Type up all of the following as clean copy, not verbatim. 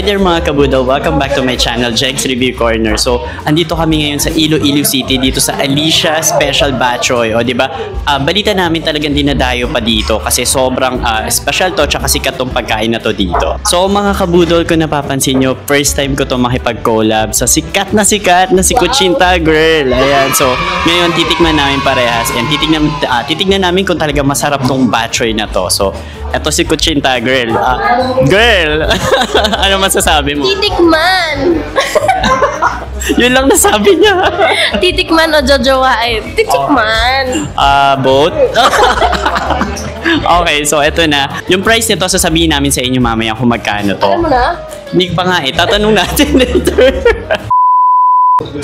Hi there mga kabudol, welcome back to my channel, Jegs Review Corner. So, andito kami ngayon sa Iloilo City, dito sa Alicia Special Batchoy. O, diba? Balita namin talagang dinadayo pa dito kasi sobrang special to, tsaka sikat tong pagkain na to dito. So, mga kabudol, kung napapansin nyo, first time ko to makipag-collab sa sikat na si Kuchinta Girl. Ayan, so, ngayon titikman namin parehas and titignan namin kung talaga masarap tong batchoy na to. So, eto si Kuchinta Girl. Girl! Ano masasabi mo? Titikman! Yun lang nasabi niya. Titikman o jojowain? Titikman! Both? Okay, so eto na. Yung price nito, sasabihin namin sa inyo mamaya kung magkano to. Alam mo na? Hindi pa nga tatanong natin later.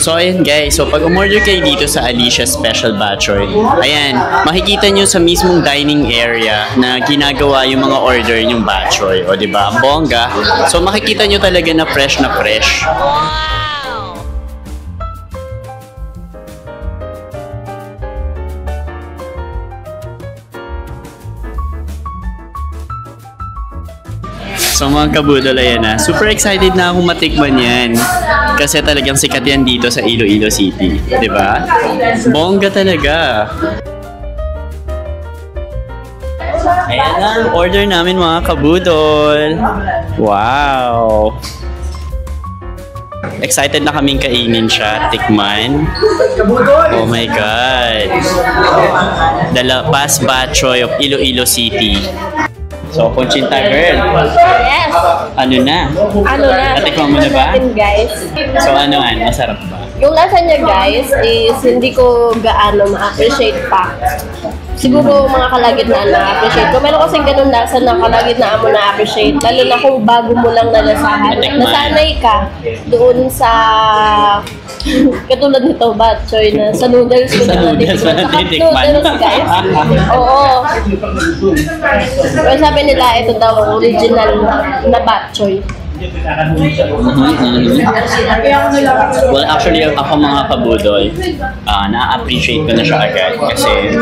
So ayun guys, so pag umorder kayo dito sa Alicia Special Batchoy, ayan, makikita nyo sa mismong dining area na ginagawa yung mga order yung batchoy, o diba, ang bongga. So makikita nyo talaga na fresh na fresh. So mga kabudol, ayan na. Super excited na akong matikman yan. Kasi talagang sikat yan dito sa Iloilo City. Diba? Bongga talaga. Ayan na, order namin mga kabudol. Wow! Excited na kaming kainin siya, tikman. Oh my God! The Past Batchoy of Iloilo City. So, Kuchinta Girl. Yes! Ano na? Natikman mo na ba? Guys. So, masarap ba? Yung lasa niya guys is hindi ko gaano ma-appreciate pa. Siguro mga kalagitnaan na-appreciate ko. Meron kasing ganun lasa na kalagitnaan mo na-appreciate. Lalo na kung bago mo lang nalasahan. Nasanay ka doon sa katulad nito, batchoy na sa noodles ko na natitikman. Noodles guys. Oo. Pero sabi nila ito daw original na batchoy. Well, actually, ako mga kabudol, na-appreciate ko na siya agad kasi,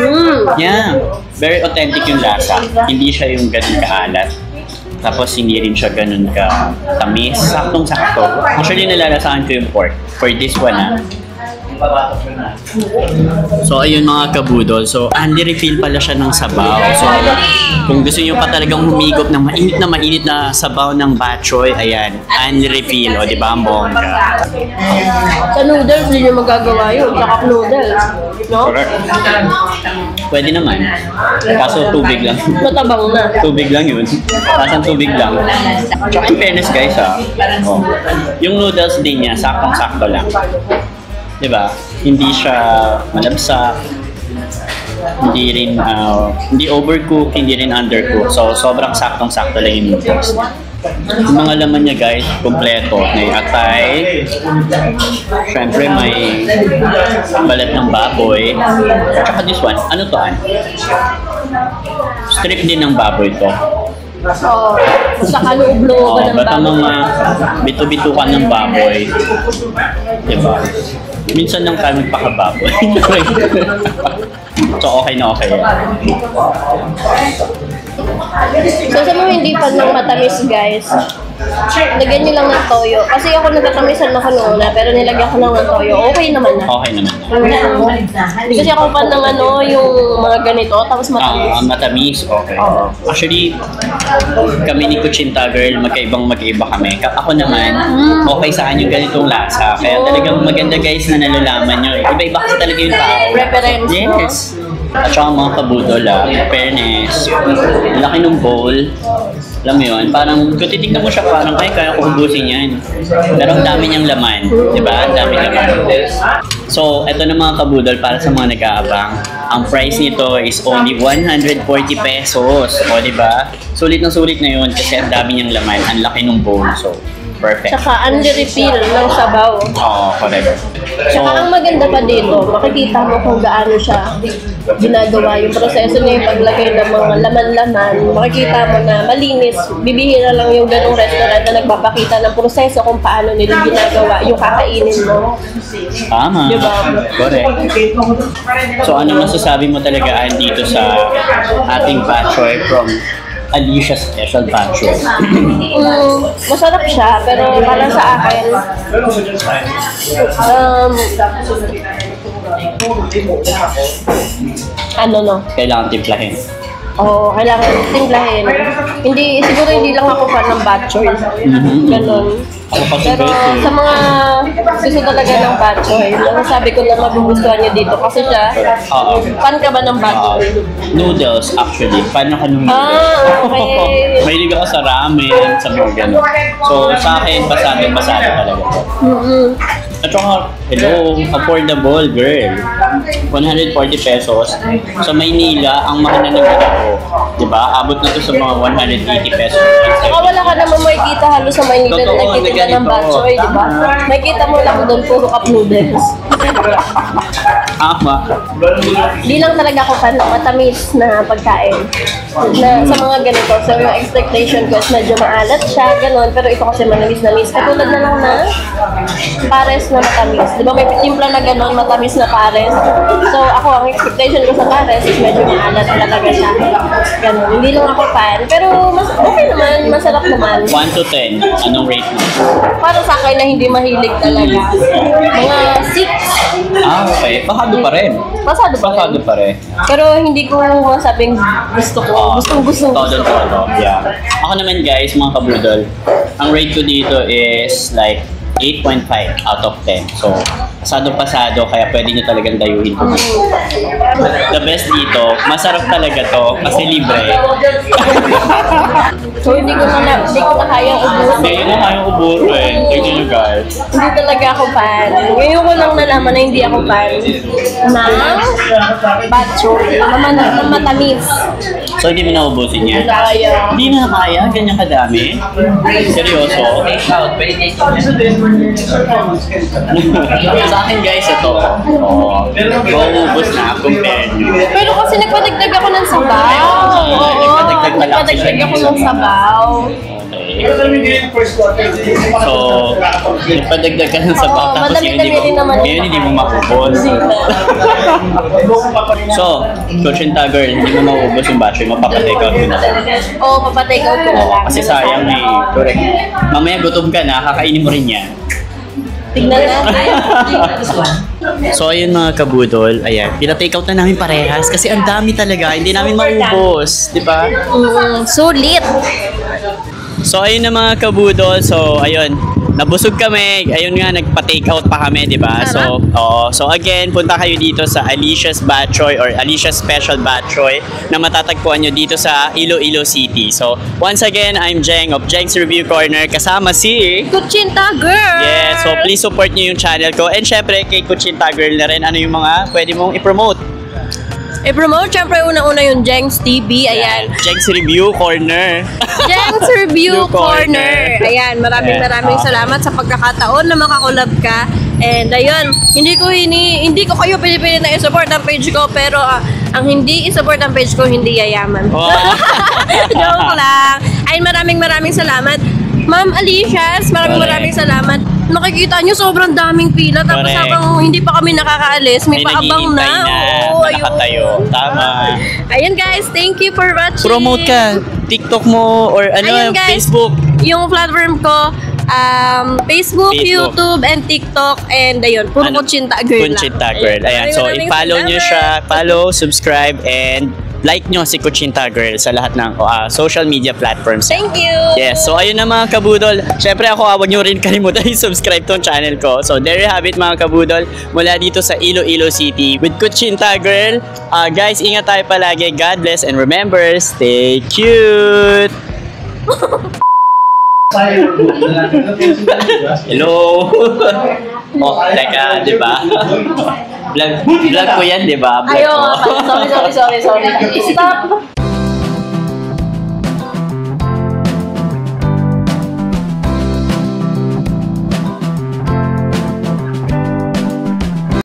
yeah, very authentic yung lasa. Hindi siya yung ganun kaalat. Tapos, hindi rin siya ganun ka-tamis. Saktong-sakto. Actually, nalalasahan ko yung pork for this one, So, ayun mga kabudol. So, only refill pala siya ng sabaw. So, kung gusto nyo pa talagang humigop ng mainit na sabaw ng batchoy, ayan, only refill. O, di ba ang bongga? Sa noodles, hindi nyo magagawa yun. Tsaka noodles. No? Correct. Pwede naman. Kaso tubig lang. Matabang na. Tubig lang yun. Kasang tubig lang. Tsaka in fairness guys yung noodles din niya, saktong-sakto lang. Diba? Hindi siya malabsa, hindi rin hindi overcook, hindi rin undercook. So sobrang saktong-sakto lang yung noodles. Yung mga laman niya guys, kompleto. May atay, syempre may balat ng baboy, at saka this one, ano to strip din ng baboy to. Oo. Saka loob-looban ng basta baboy. mga bito-bitukan ng baboy. Diba? Minsan lang tayo magpakababoy. So okay na okay. So sa mga hindi pa ng matamis guys, lagyan nyo lang ng toyo. Kasi ako nagtatamisan ako noon pero nilagyan ko lang ng toyo. Okay naman na. Okay naman na. Kasi ako pa ng yung mga ganito, tapos matamis. Matamis, okay. Actually, kami ni Kuchinta Girl, magkaiba kami. Ako naman, okay sa akin yung ganitong lasa. Kaya talagang maganda guys na nalalaman nyo. Iba-iba kasi talaga yung tao. Reference. Yes. At saka mga kabudol, fairness, laki ng bowl. Alam mo yun, parang kung titignan mo siya, parang kaya ko ubusin yan. Pero ang dami niyang laman, di ba? Ang dami laman. So, eto na mga kabudol, para sa mga nag-aabang, ang price nito is only 140 pesos. O, di ba? Sulit na yun kasi ang dami niyang laman, ang laki ng bowl. So, perfect. Tsaka under-refill ng sabaw. Oo, correct. Tsaka ang maganda pa dito, makikita mo kung gaano siya ginagawa yung proseso niya, yung paglagay ng mga laman-laman. Makikita mo na malinis. Bibihira lang yung ganong restaurant na nagpapakita ng proseso kung paano nila ginagawa yung kakainin mo. Tama. Diba? Correct. So ano masasabi mo talaga dito sa ating batchoy from Alicia Special Batchoy. Masarap siya, pero para sa akin, ano no? Kailangan timplahin. Oo, kailangan timplahin. Siguro hindi lang ako fan ng batchoy. Ganon. Ako pa Pero sa mga gusto talaga ng batchoy, sabi ko na magugustuhan niyo dito kasi siya, fan ka ba ng batchoy? Noodles, actually. Paano ka nung noodles? Okay. Mahilig ako sa ramen, sa mga ganun. So, sa akin, pasado talaga to. At saka, hello, affordable, girl. 140 pesos. Sa Maynila, ang mahal na ng ganito. Diba? Abot na to sa mga 180 pesos. Saka wala ka naman makikita halos sa Maynila na nagtitinda ng batchoy, diba? Makikita mo lang doon puro cup noodles. Ama. Di lang talaga ako fan ng matamis na pagkain. Na, sa mga ganito. So, yung expectation ko is medyo maalat siya, gano'n. Pero ito kasi manamis-namis. Katulad na lang na pares na matamis. Di ba may timpla na gano'n, matamis na pares. So, ako, ang expectation ko sa pares is medyo maalat talaga siya. Gano'n. Hindi lang ako fan. Pero okay naman, masarap naman. 1 to 10, anong rate mo? Para sa akin na hindi mahilig talaga. Mga 6. Okay. Pasado pa rin. Pasado pa rin. Pasado pa rin. Pero hindi ko masabing gusto ko. Gusto. Todo. Yeah. Ako naman guys, mga kabudol, ang rate ko dito is like 8.5 out of 10. So, pasado, kaya pwede nyo talagang dayuhin ko. The best dito, masarap talaga to kasi libre. So, hindi ko na kayang ubusin. Ngayon na kayong ubusin. Tignan nyo guys. Hindi talaga ako fan. Ngayon ko lang nalaman na hindi ako fan ng batchoy. Na matamis. So, hindi mo na ubusin yan? Kaya. Hindi na kaya? Ganyan kadami? Seryoso? Sa akin guys, ito. Maubos na compare nyo. Pero kasi nagpadagdag ako ng sabaw. Oo, nagpadagdag ako ng sabaw. Okay. So, nagpadagdag ka ng sabaw tapos hindi mo maubos. So, Kuchinta girl, hindi mo maubos yung battery, mapapatake out ko na lang. Oo, papatake out ko na lang. Kasi sayang eh. Correct. Mamaya gutom ka na, kakainin mo rin yan. Tignan natin. So ayun mga kabudol, ayan, pina-take out na namin parehas kasi ang dami talaga, hindi namin maubos, di ba? Sulit. So ayun na mga kabudol, so ayun, nabusog kami, ayun nga, nagpa-take out pa kami, di ba? So, so again, punta kayo dito sa Alicia's Batchoy or Alicia's Special Batchoy na matatagpuan nyo dito sa Iloilo City. So, once again, I'm Jeng of Jeng's Review Corner, kasama si Kuchinta girl! Yeah, so please support nyo yung channel ko. And syempre, kay Kuchinta girl na rin, ano yung mga pwede mong i-promote? I-promote, syempre una-una yung Jeng's TV, ayan. Jeng's Review Corner. Jeng's Review Corner. Ayan, maraming salamat sa pagkakataon na makakulab ka. And ayun, hindi ko kayo pili na i-support ang page ko, pero ang hindi i-support ang page ko, hindi yayaman. Oh. Joke lang. Ayun, maraming salamat. Ma'am Alicia's, maraming salamat. Nakikita nyo, sobrang daming pila. Tapos habang hindi pa kami nakakaalis, may paabang na. Oo, nakatayo. Tama. Ayun guys, thank you for watching. Promote ka. TikTok mo or ano, ayun, guys, Facebook. Yung platform ko, Facebook, YouTube, and TikTok. And ayun, puro Kuchinta girl lang. Kuchinta girl. Ayan, so i-follow nyo siya. Follow, subscribe, and like nyo si Kuchinta girl sa lahat ng social media platforms. Thank you! Yes, so ayun na mga kabudol. Siyempre ako, huwag nyo rin kalimutan i-subscribe tong channel ko. So there you have it mga kabudol. Mula dito sa Iloilo City with Kuchinta girl. Guys, ingat tayo palagi. God bless and remember, stay cute! Hello! Oh, teka, di ba? Vlog ko yan, di ba? Ayaw, sorry. Stop!